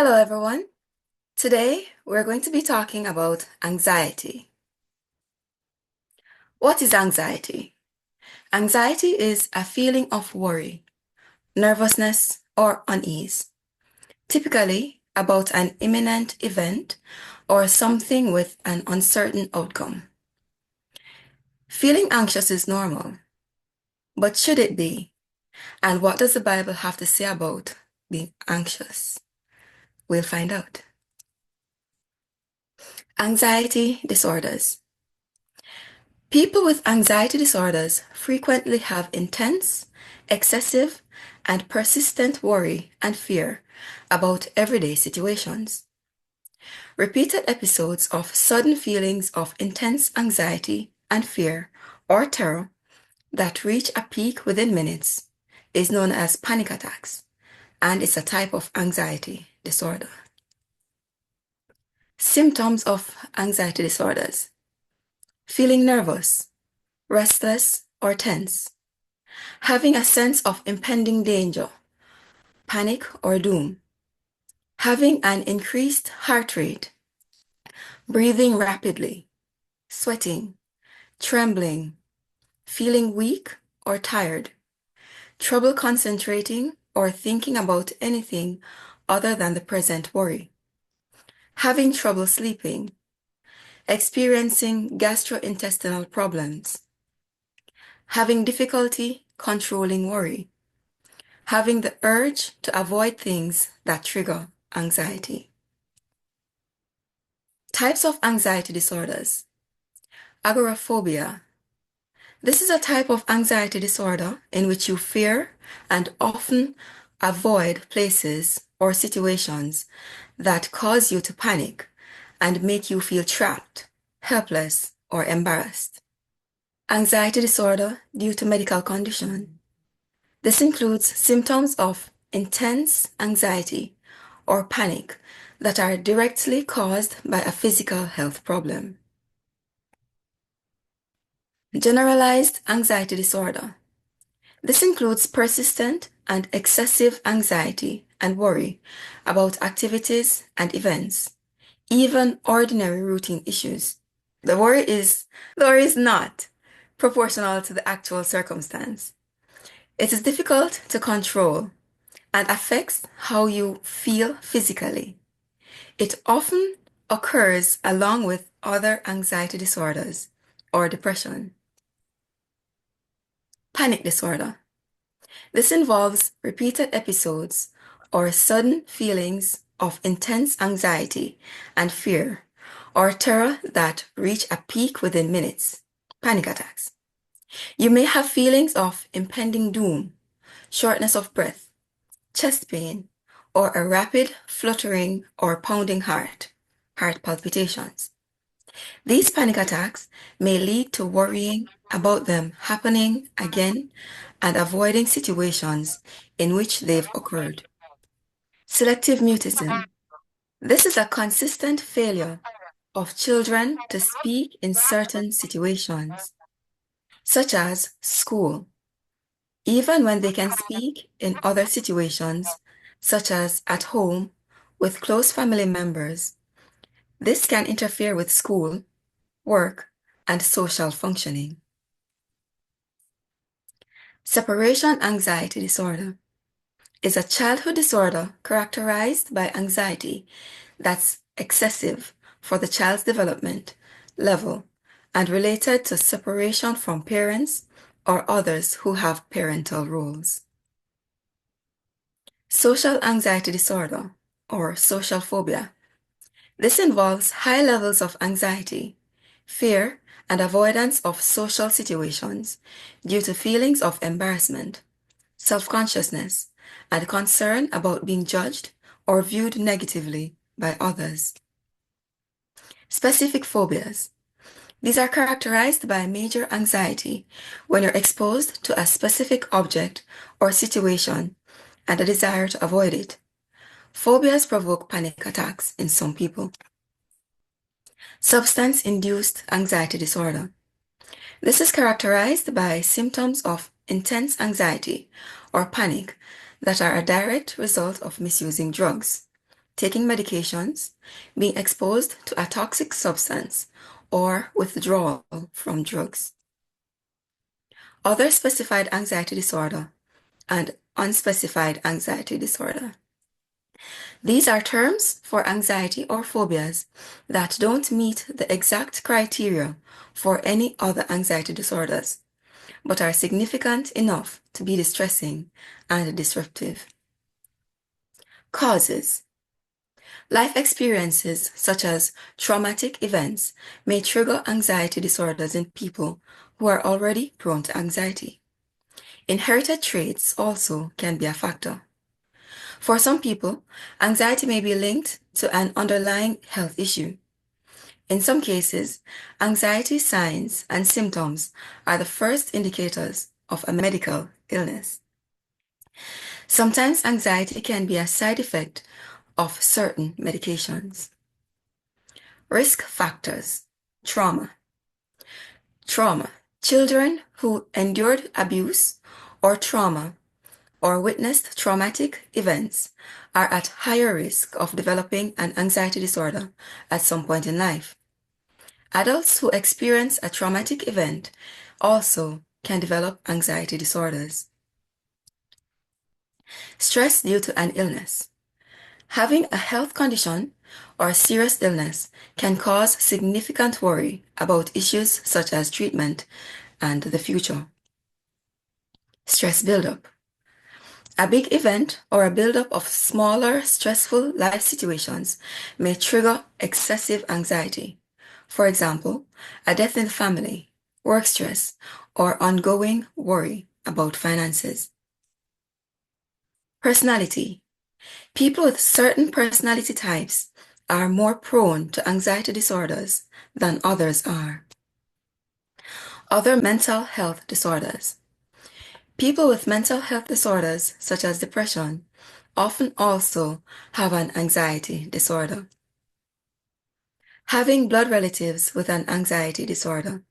Hello, everyone. Today, we're going to be talking about anxiety. What is anxiety? Anxiety is a feeling of worry, nervousness, or unease, typically about an imminent event or something with an uncertain outcome. Feeling anxious is normal, but should it be? And what does the Bible have to say about being anxious? We'll find out. Anxiety disorders. People with anxiety disorders frequently have intense, excessive, and persistent worry and fear about everyday situations. Repeated episodes of sudden feelings of intense anxiety and fear or terror that reach a peak within minutes is known as panic attacks, and it's a type of anxiety disorder. Symptoms of anxiety disorders: feeling nervous, restless, or tense, having a sense of impending danger, panic, or doom, having an increased heart rate, breathing rapidly, sweating, trembling, feeling weak or tired, trouble concentrating or thinking about anything other than the present worry, having trouble sleeping, experiencing gastrointestinal problems, having difficulty controlling worry, having the urge to avoid things that trigger anxiety. Types of anxiety disorders. Agoraphobia. This is a type of anxiety disorder in which you fear and often avoid places or situations that cause you to panic and make you feel trapped, helpless, or embarrassed. Anxiety disorder due to medical condition. This includes symptoms of intense anxiety or panic that are directly caused by a physical health problem. Generalized anxiety disorder. This includes persistent and excessive anxiety and worry about activities and events, even ordinary routine issues. The worry is not proportional to the actual circumstance. It is difficult to control and affects how you feel physically. It often occurs along with other anxiety disorders or depression. Panic disorder. This involves repeated episodes or sudden feelings of intense anxiety and fear or terror that reach a peak within minutes. Panic attacks. You may have feelings of impending doom, shortness of breath, chest pain, or a rapid fluttering or pounding heart palpitations. These panic attacks may lead to worrying about them happening again and avoiding situations in which they've occurred. Selective mutism. This is a consistent failure of children to speak in certain situations, such as school, even when they can speak in other situations, such as at home with close family members. This can interfere with school, work, and social functioning. Separation anxiety disorder is a childhood disorder characterized by anxiety that's excessive for the child's development level and related to separation from parents or others who have parental roles. Social anxiety disorder or social phobia. This involves high levels of anxiety, fear, and avoidance of social situations due to feelings of embarrassment, self-consciousness, and concern about being judged or viewed negatively by others. Specific phobias. These are characterized by major anxiety when you're exposed to a specific object or situation and a desire to avoid it. Phobias provoke panic attacks in some people. Substance-induced anxiety disorder. This is characterized by symptoms of intense anxiety or panic that are a direct result of misusing drugs, taking medications, being exposed to a toxic substance, or withdrawal from drugs. Other specified anxiety disorder and unspecified anxiety disorder. These are terms for anxiety or phobias that don't meet the exact criteria for any other anxiety disorders, but are significant enough to be distressing and disruptive. Causes. Life experiences such as traumatic events may trigger anxiety disorders in people who are already prone to anxiety. Inherited traits also can be a factor. For some people, anxiety may be linked to an underlying health issue. In some cases, anxiety signs and symptoms are the first indicators of a medical illness. Sometimes anxiety can be a side effect of certain medications. Risk factors. Trauma. Trauma. Children who endured abuse or trauma or witnessed traumatic events are at higher risk of developing an anxiety disorder at some point in life. Adults who experience a traumatic event also can develop anxiety disorders. Stress due to an illness. Having a health condition or a serious illness can cause significant worry about issues such as treatment and the future. Stress buildup. A big event or a buildup of smaller, stressful life situations may trigger excessive anxiety. For example, a death in the family, work stress, or ongoing worry about finances. Personality. People with certain personality types are more prone to anxiety disorders than others are. Other mental health disorders. People with mental health disorders, such as depression, often also have an anxiety disorder. Having blood relatives with an anxiety disorder.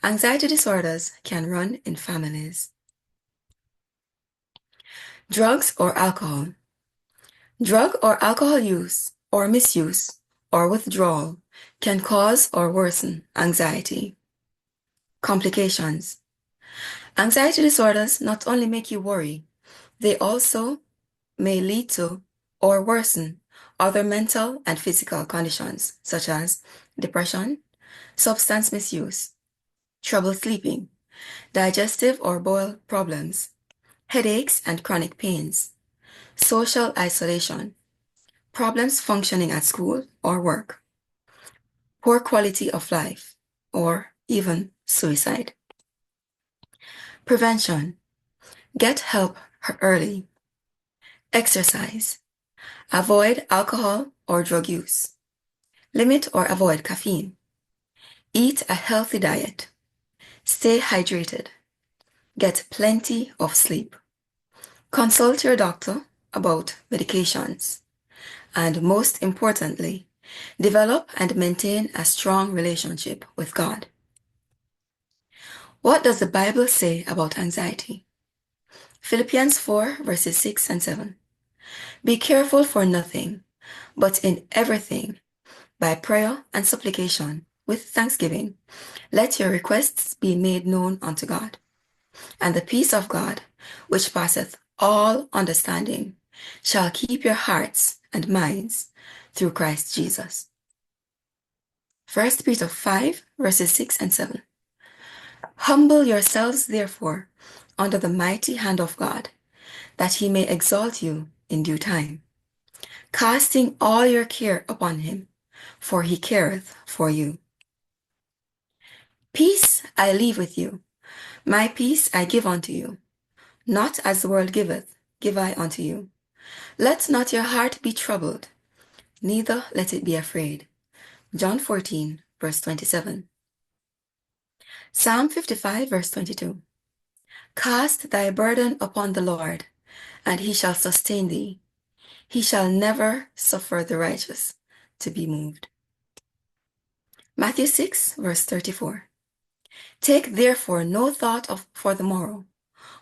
Anxiety disorders can run in families. Drugs or alcohol. Drug or alcohol use or misuse or withdrawal can cause or worsen anxiety. Complications. Anxiety disorders not only make you worry, they also may lead to or worsen other mental and physical conditions such as depression, substance misuse, trouble sleeping, digestive or bowel problems, headaches and chronic pains, social isolation, problems functioning at school or work, poor quality of life, or even suicide. Prevention. Get help early. Exercise. Avoid alcohol or drug use. Limit or avoid caffeine. Eat a healthy diet. Stay hydrated. Get plenty of sleep. Consult your doctor about medications. And most importantly, develop and maintain a strong relationship with God. What does the Bible say about anxiety? Philippians 4 verses 6 and 7. Be careful for nothing, but in everything, by prayer and supplication, with thanksgiving, let your requests be made known unto God. And the peace of God, which passeth all understanding, shall keep your hearts and minds through Christ Jesus. 1 Peter 5 verses 6 and 7. Humble yourselves, therefore, under the mighty hand of God, that he may exalt you in due time, casting all your care upon him, for he careth for you. Peace I leave with you, my peace I give unto you. Not as the world giveth, give I unto you. Let not your heart be troubled, neither let it be afraid. John 14, verse 27. Psalm 55, verse 22. Cast thy burden upon the Lord, and he shall sustain thee. He shall never suffer the righteous to be moved. Matthew 6, verse 34. Take therefore no thought for the morrow,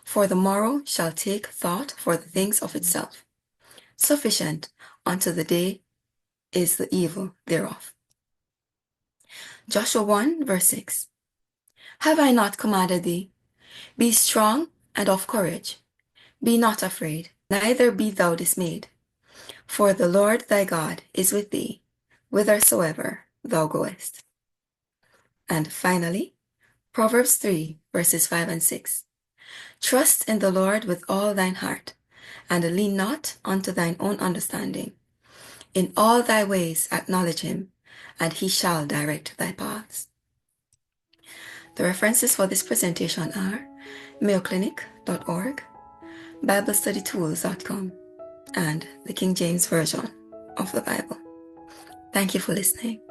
for the morrow shall take thought for the things of itself. Sufficient until the day is the evil thereof. Joshua 1 verse 6. Have I not commanded thee? Be strong and of courage. Be not afraid, neither be thou dismayed. For the Lord thy God is with thee, whithersoever thou goest. And finally, Proverbs 3 verses 5 and 6. Trust in the Lord with all thine heart, and lean not unto thine own understanding. In all thy ways acknowledge him, and he shall direct thy paths. The references for this presentation are mayoclinic.org, BibleStudyTools.com, and the King James Version of the Bible. Thank you for listening.